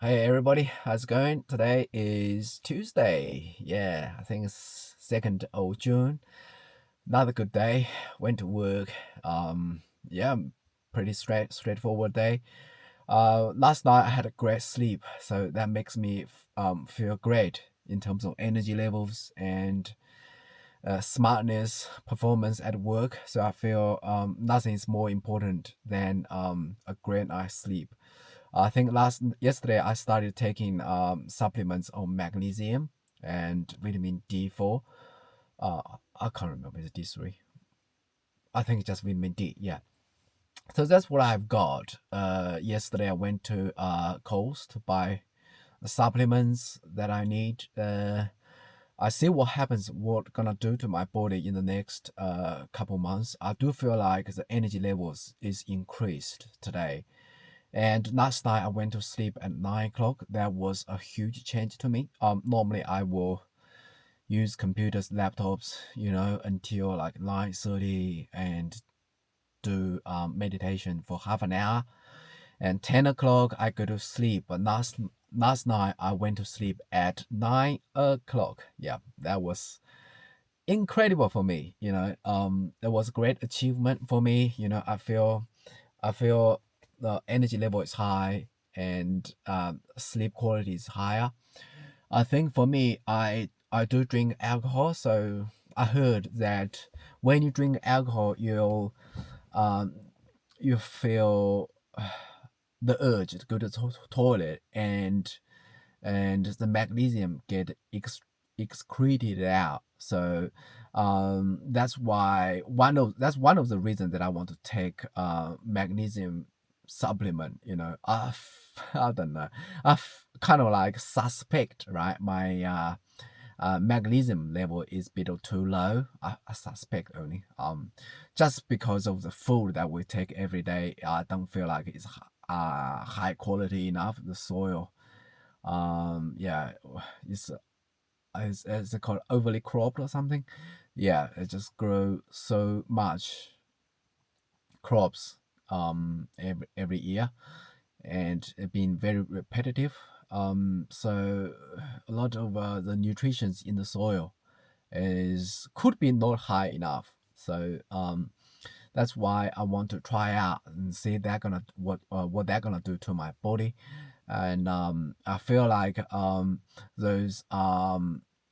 Hey everybody, how's it going? Today is Tuesday. Yeah, I think it's 2nd of June. Another good day. Went to work. Yeah, pretty straightforward day. Last night I had a great sleep, so that makes me feel great in terms of energy levels and smartness, performance at work. So I feel nothing is more important than a great night's sleep. I think yesterday I started taking supplements on magnesium and vitamin D4. Uh, I can't remember, is it D3? I think it's just vitamin D. Yeah. So that's what I've got. Yesterday I went to Coles to buy the supplements that I need. I see what happens, what gonna do to my body in the next couple months. I do feel like the energy levels is increased today. And last night I went to sleep at 9 o'clock. That was a huge change to me. Normally I will use computers, laptops, until like 9:30 and do meditation for half an hour. And 10 o'clock I go to sleep. But last night I went to sleep at 9 o'clock. Yeah, that was incredible for me. It was a great achievement for me. I feel the energy level is high and sleep quality is higher. I think for me, I do drink alcohol, so I heard that when you drink alcohol, um, you feel the urge to go to the toilet, and the magnesium get excreted out. So that's one of the reasons that I want to take magnesium supplement. I don't know. I kind of like suspect, right? My magnesium level is bit too low. I suspect only. Just because of the food that we take every day, I don't feel like it's high quality enough. The soil, yeah, it's is it called overly cropped or something? Yeah, it just grow so much crops every year, and it been very repetitive. So a lot of the nutritions in the soil is could be not high enough. So that's why I want to try out and see they're gonna what they're gonna do to my body. And I feel like those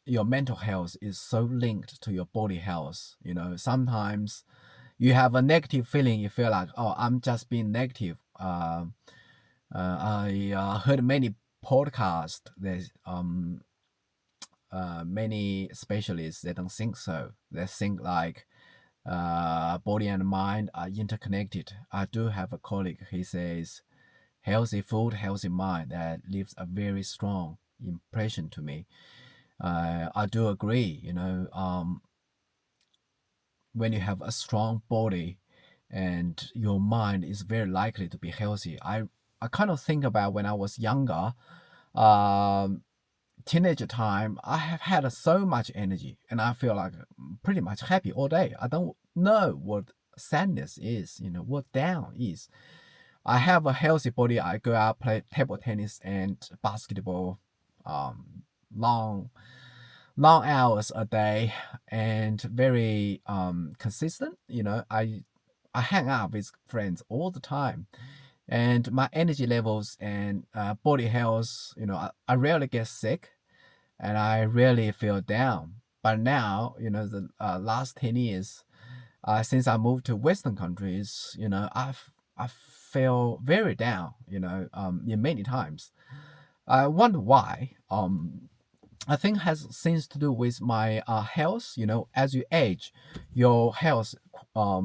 your mental health is so linked to your body health. Sometimes you have a negative feeling, you feel like, oh, I'm just being negative. I heard many podcasts. There's many specialists, they don't think so. They think like body and mind are interconnected. I do have a colleague, he says healthy food, healthy mind, that leaves a very strong impression to me. I do agree, when you have a strong body and your mind is very likely to be healthy. I kind of think about when I was younger, um, teenager time, I have had so much energy and I feel like pretty much happy all day. I don't know what sadness is, what down is. I have a healthy body. I go out, play table tennis and basketball, long, long hours a day, and very consistent. I hang out with friends all the time, and my energy levels and body health. I rarely get sick, and I rarely feel down. But now, the last 10 years, since I moved to Western countries, I feel very down, in many times. I wonder why. I think has things to do with my health. As you age, your health, uh,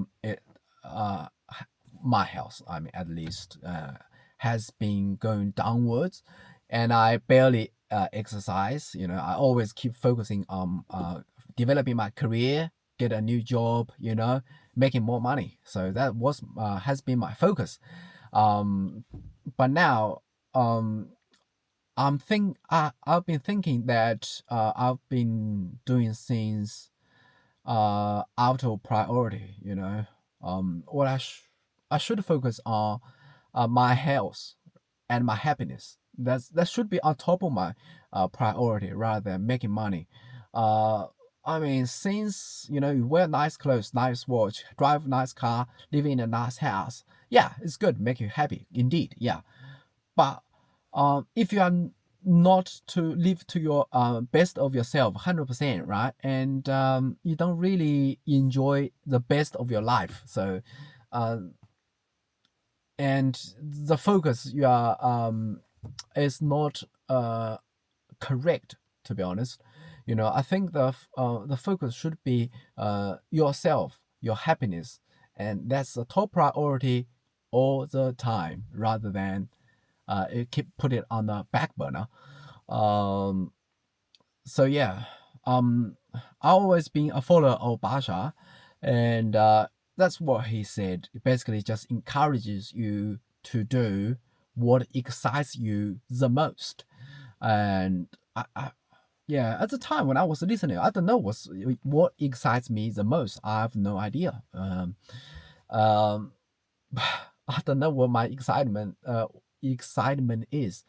my health, I mean, at least, has been going downwards, and I barely exercise. I always keep focusing on developing my career, get a new job, making more money. So that was has been my focus. Um, but now, um, I've been thinking that I've been doing things out of priority. What I should focus on my health and my happiness. that should be on top of my priority rather than making money. Uh, I mean, since you wear nice clothes, nice watch, drive a nice car, live in a nice house, yeah, it's good, make you happy, indeed, yeah. But if you are not to live to your best of yourself 100%, right, and you don't really enjoy the best of your life, so uh, and the focus you are is not correct, to be honest. I think the focus should be yourself, your happiness, and that's the top priority all the time, rather than put it on the back burner. Um, so yeah, I always been a follower of Basha, and that's what he said. It basically just encourages you to do what excites you the most. And yeah, at the time when I was listening, I don't know what excites me the most. I have no idea. Um, I don't know what my excitement is.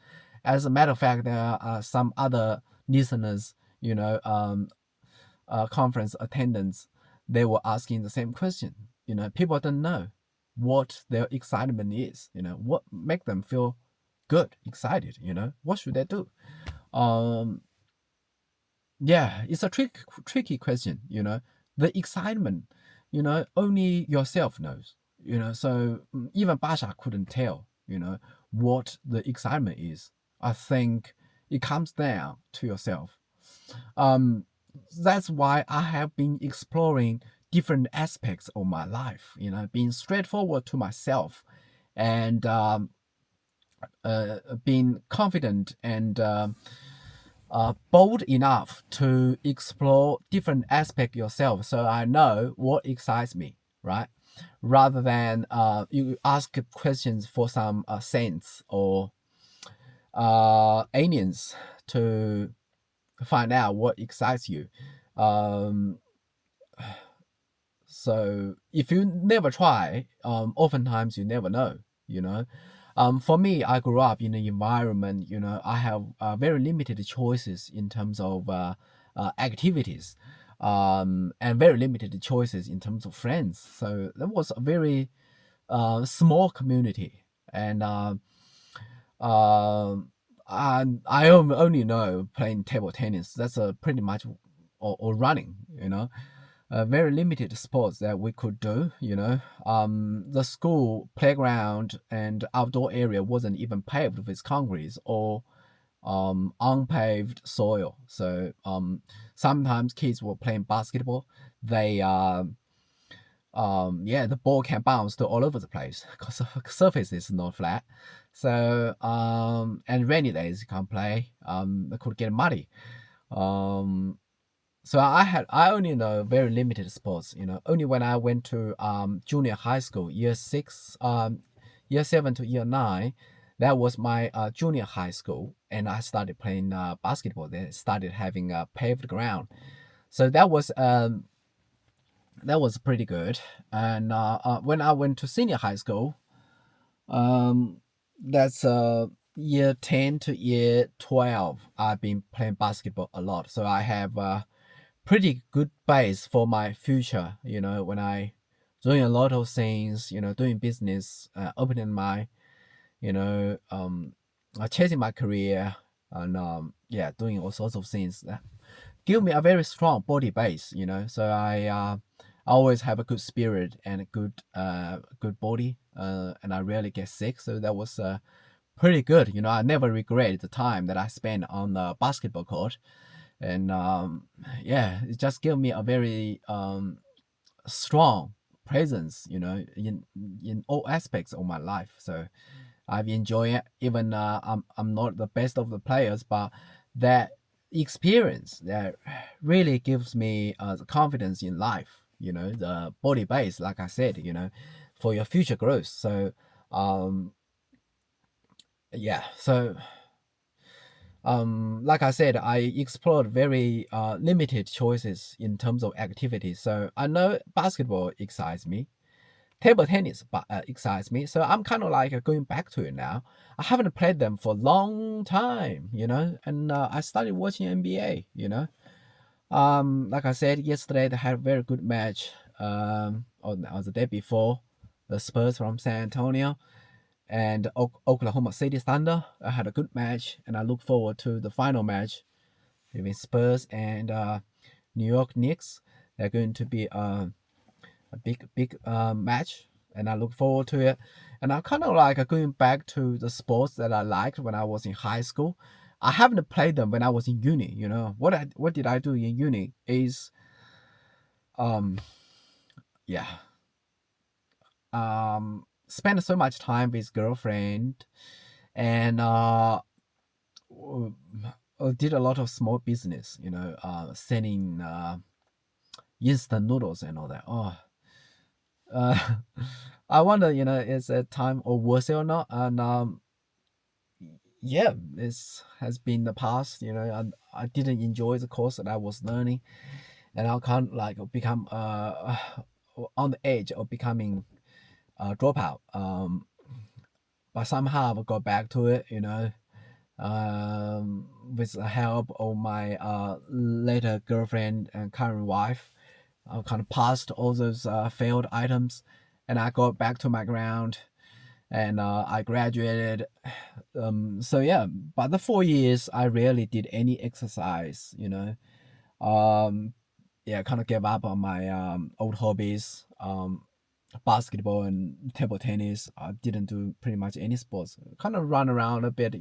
As a matter of fact, there are some other listeners, conference attendants, they were asking the same question. People don't know what their excitement is. What make them feel good, excited. What should they do? Um, yeah, it's a tricky question. The excitement, only yourself knows. So even Basha couldn't tell. What the excitement is. I think it comes down to yourself. Um, that's why I have been exploring different aspects of my life. Being straightforward to myself, and being confident and bold enough to explore different aspects yourself, so I know what excites me, right? Rather than you ask questions for some saints or aliens to find out what excites you. Um, so if you never try, oftentimes you never know. You know, for me, I grew up in an environment. I have very limited choices in terms of activities, and very limited choices in terms of friends. So that was a very small community, and I only know playing table tennis. That's pretty much, or running. Very limited sports that we could do. The school playground and outdoor area wasn't even paved with concrete or unpaved soil. So sometimes kids were playing basketball. They yeah, the ball can bounce to all over the place because the surface is not flat. So and rainy days you can't play. It could get muddy. Um, so I only know very limited sports. Only when I went to junior high school, year 7 to year 9, that was my junior high school, and I started playing basketball. They started having a paved ground, so that was pretty good. And when I went to senior high school, um, that's year 10 to year 12, I've been playing basketball a lot. So I have a pretty good base for my future, when I doing a lot of things, doing business, opening my, chasing my career, and yeah, doing all sorts of things that give me a very strong body base, so I always have a good spirit and a good body, and I rarely get sick, so that was pretty good. I never regret the time that I spent on the basketball court, and yeah, it just gave me a very strong presence, in all aspects of my life. So I've enjoyed it. Even I'm not the best of the players, but that experience that really gives me the confidence in life. The body base, like I said, for your future growth. So yeah, so like I said, I explored very limited choices in terms of activities. So I know basketball excites me. table tennis but excites me. So I'm kind of like going back to it now. I haven't played them for a long time, and I started watching NBA, Like I said yesterday, they had a very good match. Or the day before, the Spurs from San Antonio and Oklahoma City Thunder. I had a good match, and I look forward to the final match between Spurs and New York Knicks. They're going to be a big match, and I look forward to it. And I'm kind of like going back to the sports that I liked when I was in high school. I haven't played them when I was in uni. What did I do in uni is um yeah spend so much time with girlfriend, and did a lot of small business, selling instant noodles and all that. Uh, I wonder, is a time or worth it or not? And yeah, this has been the past. And I didn't enjoy the course that I was learning, and I can't like become on the edge of becoming a dropout. But somehow I got back to it, with the help of my later girlfriend and current wife. I kind of passed all those failed items, and I got back to my ground, and I graduated. So yeah, but the 4 years I rarely did any exercise. Yeah, kind of gave up on my old hobbies, basketball and table tennis. I didn't do pretty much any sports. Kind of run around a bit,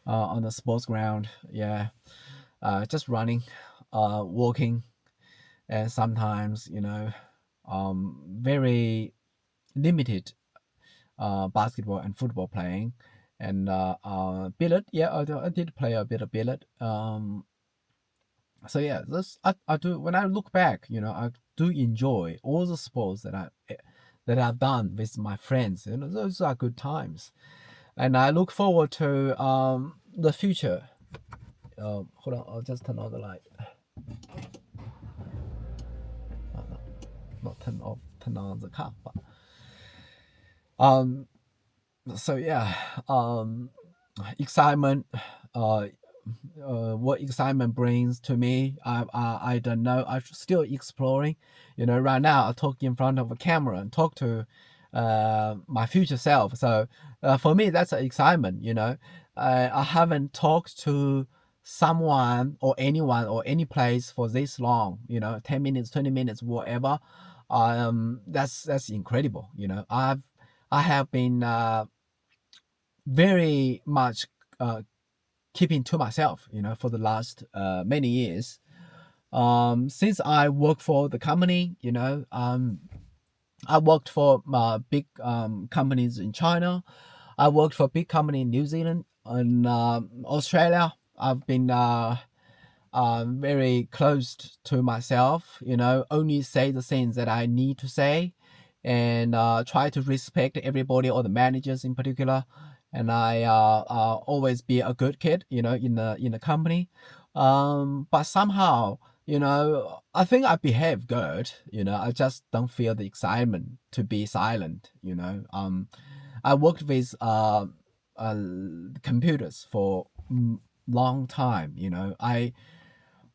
on the sports ground. Yeah, just running, walking, and sometimes very limited basketball and football playing, and billiard. Yeah, I did play a bit of billiard. So yeah, I do. When I look back, I do enjoy all the sports that I've done with my friends. Those are good times, and I look forward to the future. Hold on, I'll just turn on the light. No, not turn off, turn on the car. But, so yeah, excitement. What excitement brings to me, I don't know. I'm still exploring. Right now I talk in front of a camera and talk to my future self. So for me, that's an excitement. I haven't talked to someone or anyone or any place for this long. 10 minutes, 20 minutes, whatever. That's incredible. I have been very much keeping to myself, for the last many years. Since I work for the company, I worked for big companies in China. I worked for a big company in New Zealand and Australia. I've been very close to myself, only say the things that I need to say, and try to respect everybody or the managers in particular. And I always be a good kid, in the company. But somehow, I think I behave good. I just don't feel the excitement to be silent. I worked with computers for long time.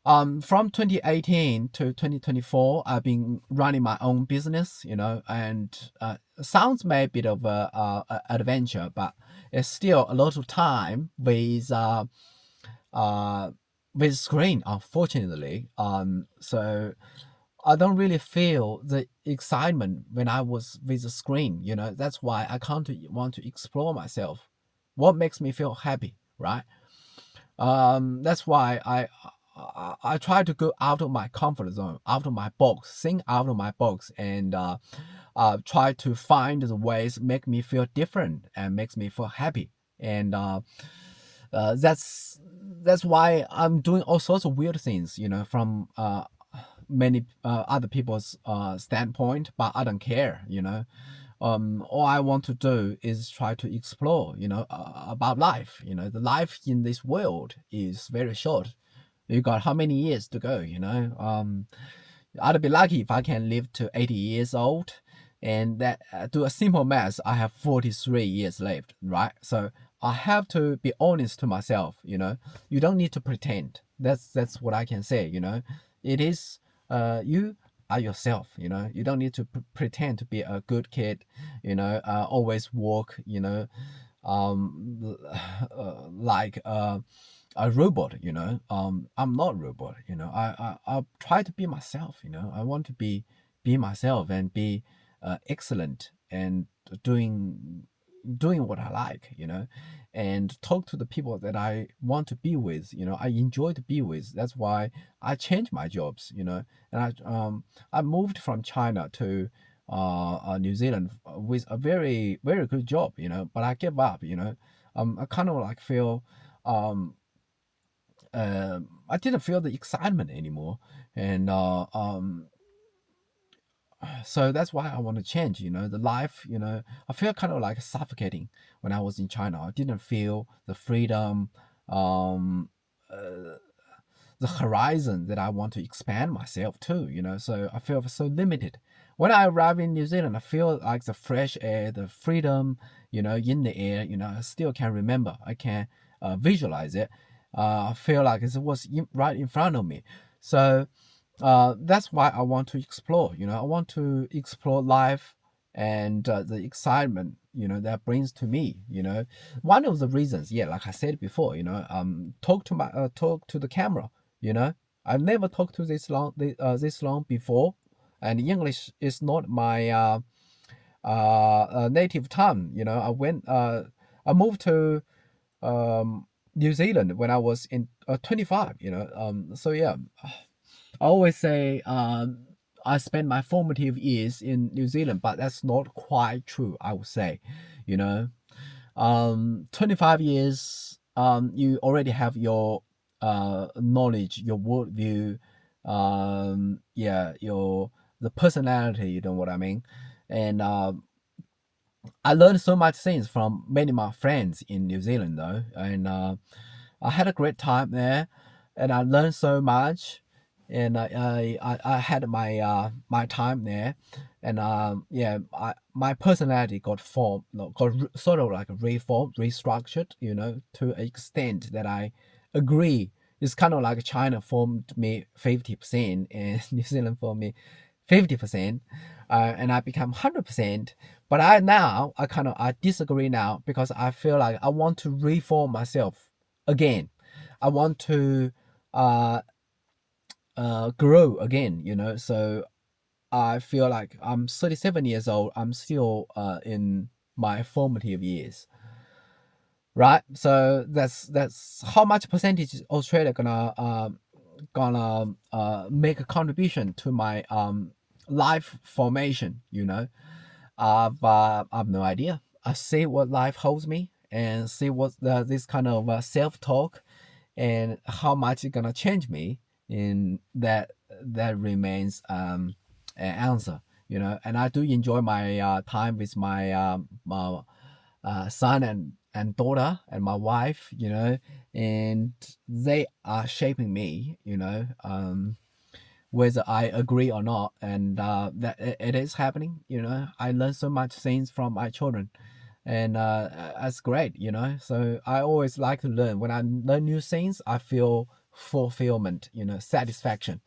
From 2018 to 2024, I've been running my own business, and sounds may a bit of a adventure, but it's still a lot of time with screen, unfortunately. So I don't really feel the excitement when I was with the screen. That's why I can't want to explore myself. What makes me feel happy, right? That's why I try to go out of my comfort zone, out of my box, think out of my box, and try to find the ways make me feel different and makes me feel happy. And that's why I'm doing all sorts of weird things, from many other people's standpoint, but I don't care. All I want to do is try to explore, about life. The life in this world is very short. You got how many years to go? I'd be lucky if I can live to 80 years old, and that do a simple math, I have 43 years left, right? So I have to be honest to myself. You don't need to pretend. That's what I can say. It is you are yourself. You don't need to pretend to be a good kid. Always walk. Like a robot. I'm not a robot. I try to be myself. I want to be myself and be excellent and doing what I like, and talk to the people that I want to be with. I enjoy to be with. That's why I changed my jobs. And I moved from China to New Zealand with a very very good job. But I gave up. I kind of like feel I didn't feel the excitement anymore, and so that's why I want to change. The life. I feel kind of like suffocating when I was in China. I didn't feel the freedom, um, uh, the horizon that I want to expand myself to. So I feel so limited. When I arrive in New Zealand, I feel like the fresh air, the freedom, in the air. I still can remember. I can visualize it. I feel like it was right in front of me. So that's why I want to explore. I want to explore life and the excitement that brings to me. One of the reasons, yeah, like I said before, talk to the camera. I've never talked to this long before, and English is not my native tongue. I moved to New Zealand when I was in 25. So yeah, I always say I spent my formative years in New Zealand, but that's not quite true. I would say, you know, 25 years, you already have your knowledge, your worldview, yeah, your the personality. You know what I mean? And I learned so much things from many of my friends in New Zealand, though, and I had a great time there, and I learned so much, and I had my time there, and yeah, my personality got formed, no, sort of like reformed, restructured, to an extent that I agree. It's kind of like China formed me 50% and New Zealand formed me 50%, and I become 100%. But I disagree now because I feel like I want to reform myself again. I want to uh, grow again. So I feel like I'm 37 years old. I'm still in my formative years, right? So that's how much percentage is Australia gonna make a contribution to my life formation. I've no idea. I see what life holds me and see what this kind of self-talk and how much it's gonna change me. In that remains an answer. And I do enjoy my time with my son and daughter and my wife. And they are shaping me. Whether I agree or not, and that it is happening. I learn so much things from my children, and that's great. So I always like to learn. When I learn new things, I feel fulfillment. Satisfaction.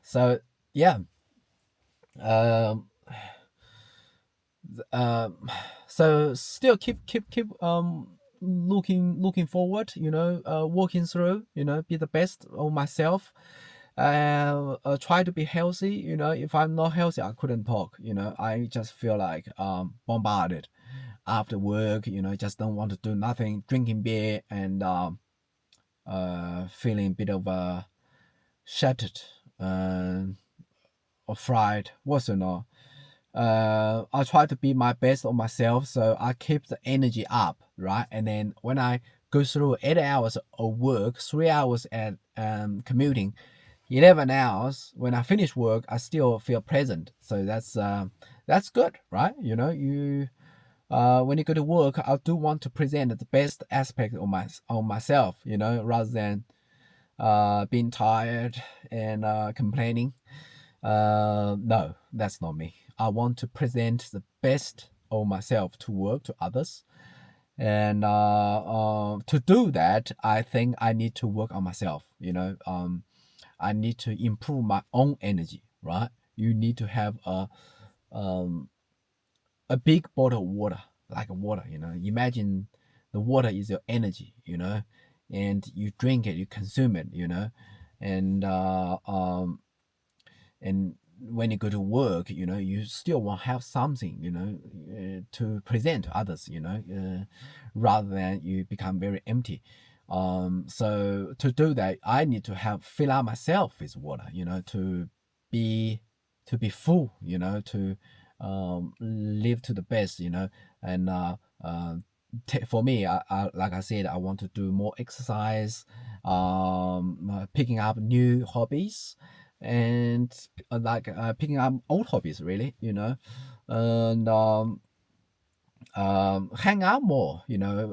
So yeah, um, um, so still keep looking forward. Walking through. Be the best of myself. Try to be healthy. If I'm not healthy, I couldn't talk. I just feel like bombarded after work. Just don't want to do nothing, drinking beer and feeling a bit of shattered or fried, what's or not. I try to be my best of myself, so I keep the energy up, right? And then when I go through 8 hours of work, 3 hours at commuting, 11 hours when I finish work, I still feel present. So that's good, right? You when you go to work, I do want to present the best aspect of myself, rather than being tired and complaining. No, that's not me. I want to present the best of myself to work to others. And to do that, I think I need to work on myself. I need to improve my own energy, right? You need to have um, a big bottle of water, like water. Imagine the water is your energy, and you drink it, you consume it, and and when you go to work, you still want to have something, to present to others, rather than you become very empty. So to do that, I need to have fill out myself with water, be to be full, to live to the best, and for me, like I said, I want to do more exercise, picking up new hobbies, and picking up old hobbies, really, and hang out more,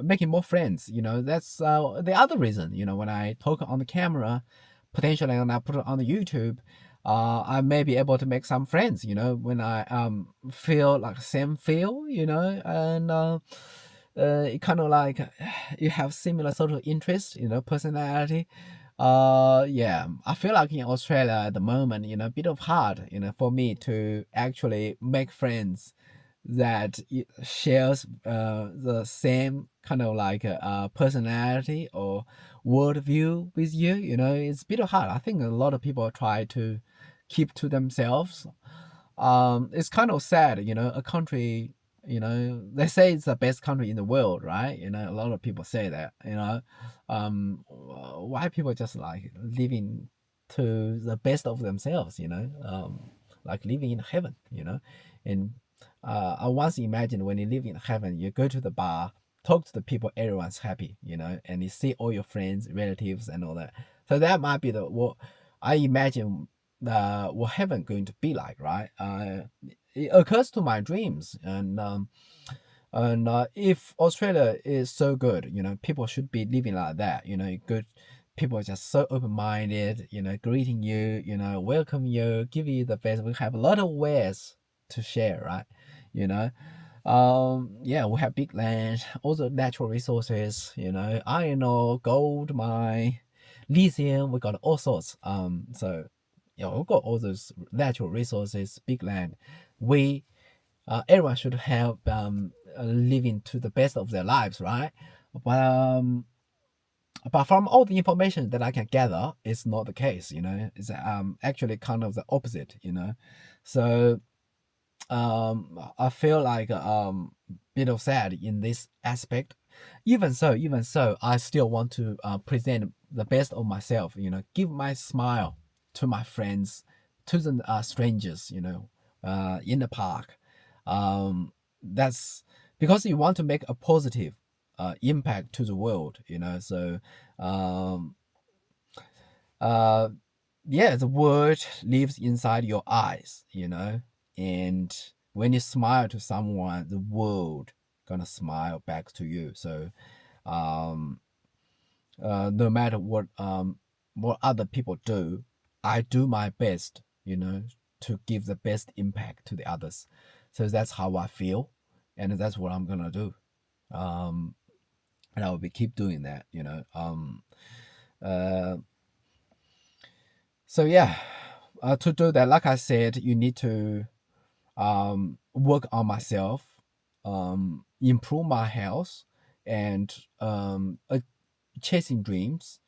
making more friends. That's the other reason. When I talk on the camera, potentially when I put it on the YouTube, I may be able to make some friends. When I feel like same feel, and it kind of like you have similar sort of interest, personality. Yeah, I feel like in Australia at the moment, a bit of hard, for me to actually make friends that shares the same kind of like personality or worldview with you. It's a bit hard. I think a lot of people try to keep to themselves. It's kind of sad, a country, they say it's the best country in the world, right? A lot of people say that, why people just like living to the best of themselves, like living in heaven, and I once imagined when you live in heaven, you go to the bar, talk to the people, everyone's happy, and you see all your friends, relatives, and all that. So that might be what I imagine what heaven going to be like, right? It occurs to my dreams, and if Australia is so good, people should be living like that. Good people are just so open-minded, greeting you, welcome you, give you the best. We have a lot of ways to share, right? You know, yeah, we have big land, also natural resources, iron ore, gold mine, lithium, we got all sorts. So we got all those natural resources, big land. We everyone should have living to the best of their lives, right? But from all the information that I can gather, it's not the case. It's actually kind of the opposite. So I feel like bit of sad in this aspect. Even so, I still want to present the best of myself. Give my smile to my friends, to the strangers. In the park. That's because you want to make a positive impact to the world. So um, uh, yeah, the word lives inside your eyes. And when you smile to someone, the world gonna smile back to you. So um, no matter what other people do, I do my best, to give the best impact to the others. So that's how I feel, and that's what I'm gonna do. Um, and I will be keep doing that. Uh, so yeah, to do that, like I said, you need to work on myself, improve my health, and chasing dreams.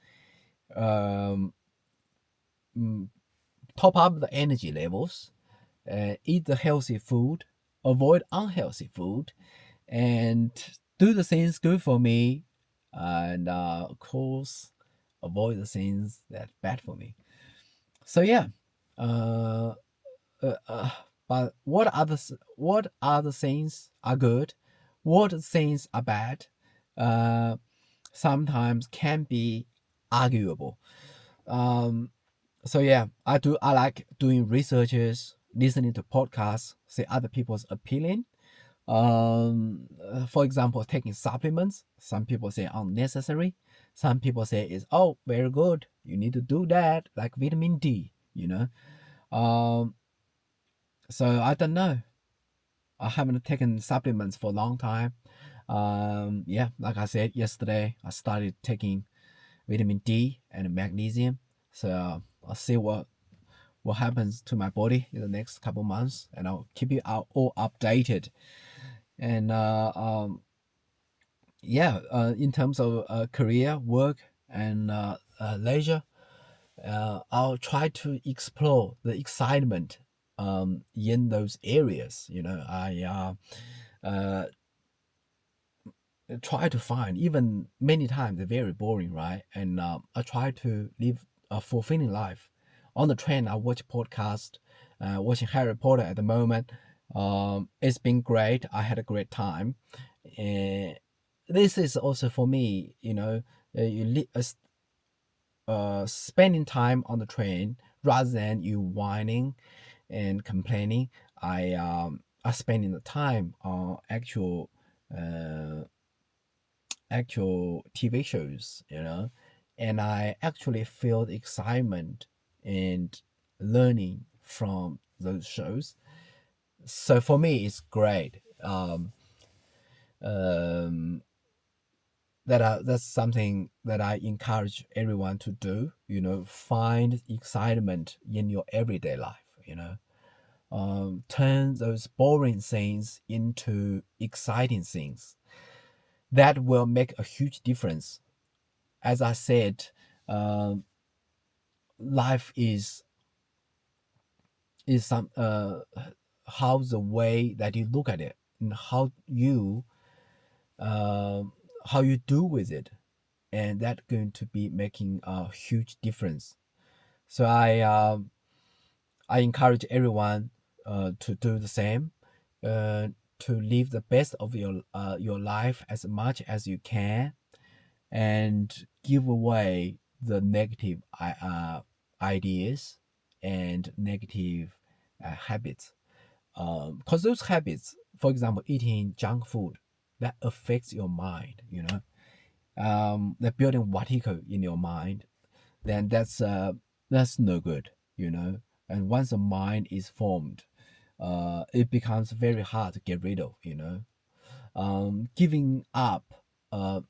Um, top up the energy levels, eat the healthy food, avoid unhealthy food, and do the things good for me, and of course, avoid the things that bad for me. So yeah, uh, uh, uh, but what other things are good, what things are bad, uh, sometimes can be arguable. Um, so yeah, I like doing researches, listening to podcasts, see other people's opinion. For example, taking supplements. Some people say unnecessary. Some people say it's very good. You need to do that, like vitamin D. Um, So I don't know. I haven't taken supplements for a long time. Yeah, like I said yesterday, I started taking vitamin D and magnesium. So I'll see what happens to my body in the next couple months, and I'll keep you all updated. And yeah, in terms of career, work, and leisure, I'll try to explore the excitement in those areas. I try to find, even many times they're very boring, right? And I try to live a fulfilling life. On the train, I watch podcast, watching Harry Potter at the moment. It's been great. I had a great time. And this is also for me, spending time on the train rather than you whining and complaining. I spending the time on actual TV shows, and I actually feel the excitement and learning from those shows. So for me, it's great. Um, that's something that I encourage everyone to do. Find excitement in your everyday life. Turn those boring things into exciting things. That will make a huge difference. As I said, um, life is some how the way that you look at it and uh, how you do with it, and that's going to be making a huge difference. So I encourage everyone to do the same, uh, to live the best of your life as much as you can, and give away the negative ideas and negative habits. Because those habits, for example, eating junk food, that affects your mind. They're building vertigo in your mind. Then that's no good. And once the mind is formed, it becomes very hard to get rid of. Giving up, uh,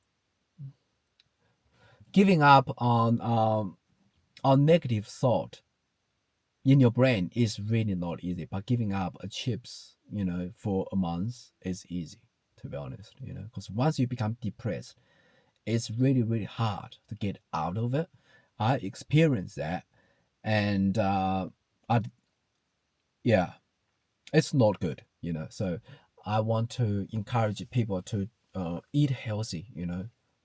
giving up on negative thought in your brain is really not easy. But giving up chips, for a month is easy, to be honest. Because once you become depressed, it's really really hard to get out of it. I experienced that, and I yeah, it's not good. So I want to encourage people to eat healthy.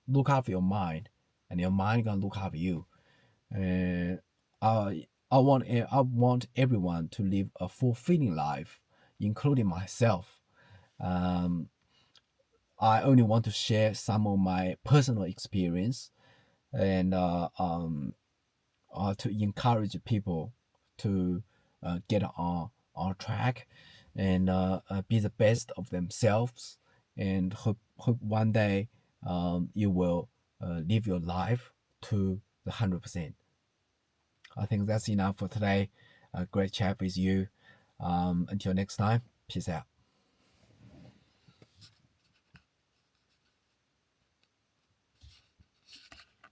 Look after your mind, and your mind gonna look after you. And I want everyone to live a fulfilling life, including myself. Um, I only want to share some of my personal experience, and to encourage people to get on track, and be the best of themselves, and hope one day you will live your life to the 100%. I think that's enough for today. Great chat with you. Until next time, peace out.